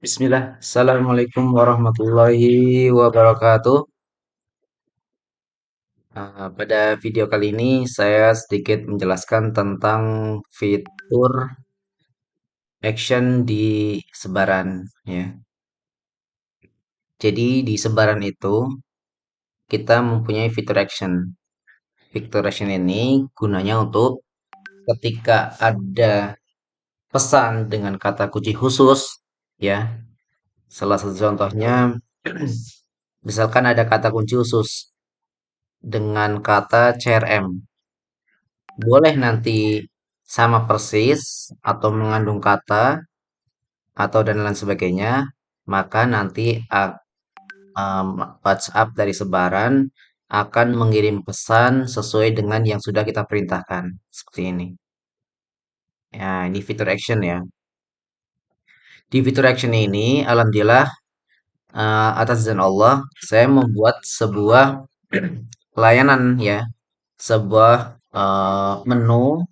Bismillah, Assalamualaikum warahmatullahi wabarakatuh. Pada video kali ini saya sedikit menjelaskan tentang fitur action di sebaran, ya. Jadi di sebaran itu kita mempunyai fitur action. Fitur action ini gunanya untuk ketika ada pesan dengan kata kunci khusus, ya. Salah satu contohnya, misalkan ada kata kunci khusus dengan kata CRM. Boleh nanti sama persis atau mengandung kata atau dan lain sebagainya, maka nanti WhatsApp dari sebaran akan mengirim pesan sesuai dengan yang sudah kita perintahkan. Seperti ini. Ya, ini fitur action ya. Di fitur action ini, alhamdulillah atas izin Allah, saya membuat sebuah layanan ya, sebuah menu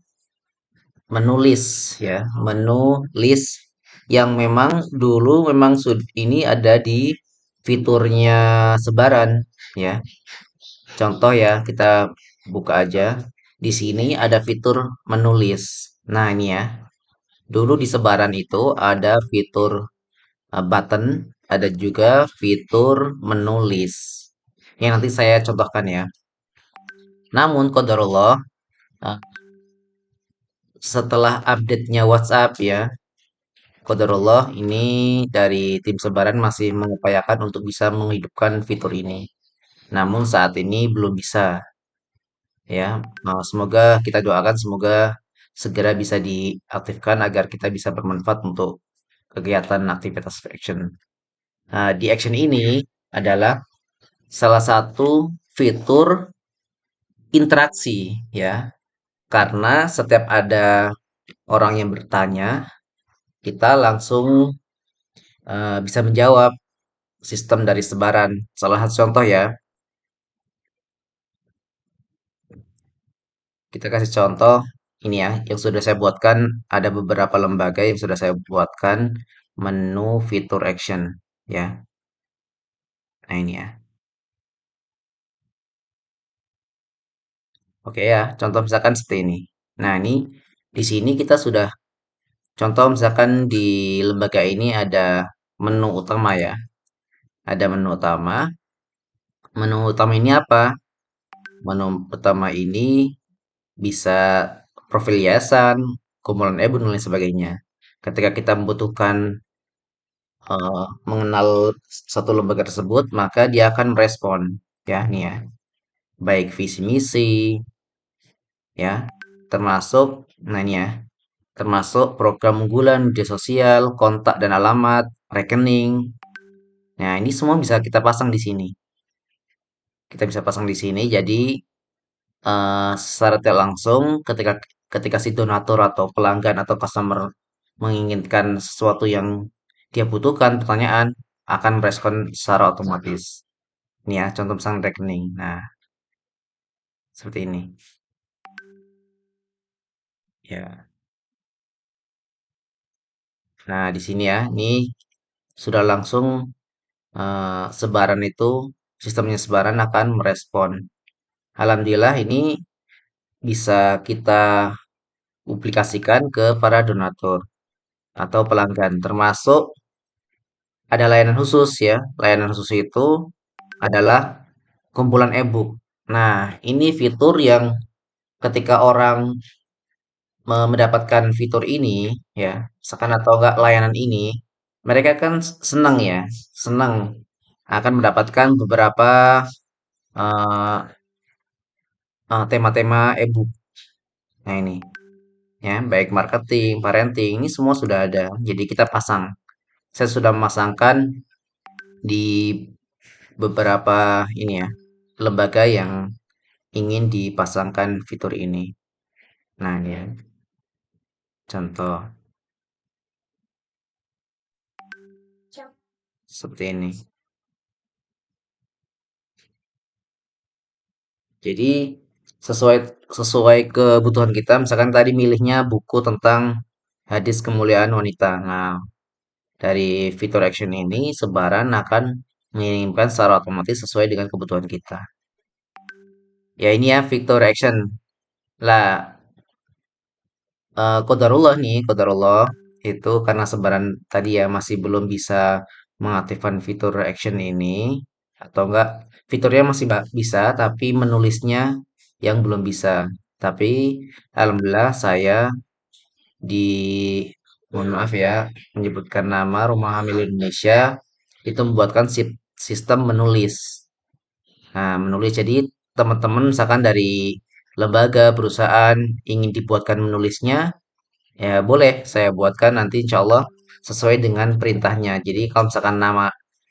menulis ya, menulis yang memang dulu memang ini ada di fiturnya sebaran ya. Contoh ya, kita buka aja. Di sini ada fitur menulis. Nah, ini ya. Dulu di sebaran itu ada fitur button, ada juga fitur menulis. Yang nanti saya contohkan ya. Namun qadarullah eh, setelah update-nya WhatsApp ya, qadarullah ini dari tim sebaran masih mengupayakan untuk bisa menghidupkan fitur ini. Namun saat ini belum bisa ya. Semoga kita doakan semoga segera bisa diaktifkan agar kita bisa bermanfaat untuk kegiatan aktivitas action. Nah, di action ini adalah salah satu fitur interaksi ya. Karena setiap ada orang yang bertanya, kita langsung bisa menjawab sistem dari sebaran. Salah satu contoh ya, kita kasih contoh ini ya, yang sudah saya buatkan ada beberapa lembaga yang sudah saya buatkan menu fitur action ya. Nah ini ya. Oke ya, contoh misalkan seperti ini. Nah ini di sini kita sudah contoh misalkan di lembaga ini ada menu utama ya. Ada menu utama. Menu utama ini apa? Menu utama ini bisa profil yayasan, kumpulan e dan lain sebagainya. Ketika kita membutuhkan mengenal satu lembaga tersebut, maka dia akan merespon, ya, nih ya, baik visi misi, ya, termasuk, nah ini ya, termasuk program unggulan, media sosial, kontak dan alamat, rekening. Nah, ini semua bisa kita pasang di sini. Kita bisa pasang di sini, jadi secara tidak langsung ketika ketika si donatur atau pelanggan atau customer menginginkan sesuatu yang dia butuhkan, pertanyaan akan merespon secara otomatis. Ini ya, contoh misalnya rekening. Nah, seperti ini. Ya. Nah, di sini ya, ini sudah langsung sebaran itu, sistemnya sebaran akan merespon. Alhamdulillah ini bisa kita publikasikan ke para donatur atau pelanggan, termasuk ada layanan khusus ya. Layanan khusus itu adalah kumpulan e-book. Nah, ini fitur yang ketika orang mendapatkan fitur ini ya, misalkan atau enggak layanan ini, mereka kan senang ya, senang akan mendapatkan beberapa eh, tema-tema e-book. Nah, ini ya, baik marketing, parenting, ini semua sudah ada. Jadi kita pasang. Saya sudah memasangkan di beberapa ini ya, lembaga yang ingin dipasangkan fitur ini. Nah, ini ya, contoh seperti ini. Jadi sesuai sesuai kebutuhan kita, misalkan tadi milihnya buku tentang hadis kemuliaan wanita. Nah, dari fitur action ini sebaran akan mengirimkan secara otomatis sesuai dengan kebutuhan kita. Ya ini ya fitur action. Lah, qadarullah nih, qadarullah itu karena sebaran tadi ya masih belum bisa mengaktifkan fitur action ini atau enggak fiturnya masih bisa tapi menulisnya yang belum bisa. Tapi alhamdulillah saya di mohon maaf ya menyebutkan nama Rumah Hamil Indonesia itu membuatkan sistem menulis. Nah, menulis jadi teman-teman misalkan dari lembaga, perusahaan ingin dibuatkan menulisnya, ya boleh saya buatkan nanti insya Allah sesuai dengan perintahnya. Jadi kalau misalkan nama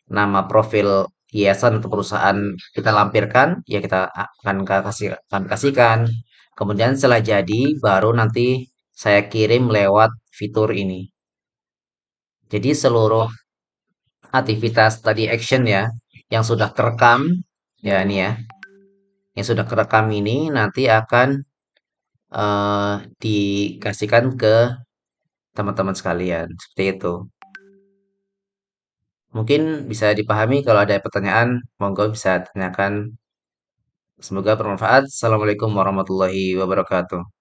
nama profil yayasan atau perusahaan kita lampirkan, ya kita akan kasihkan. Kemudian setelah jadi, baru nanti saya kirim lewat fitur ini. Jadi seluruh aktivitas tadi action ya, yang sudah terekam, ya ini ya, yang sudah kerekam ini nanti akan dikasihkan ke teman-teman sekalian. Seperti itu. Mungkin bisa dipahami kalau ada pertanyaan, monggo bisa tanyakan. Semoga bermanfaat. Assalamualaikum warahmatullahi wabarakatuh.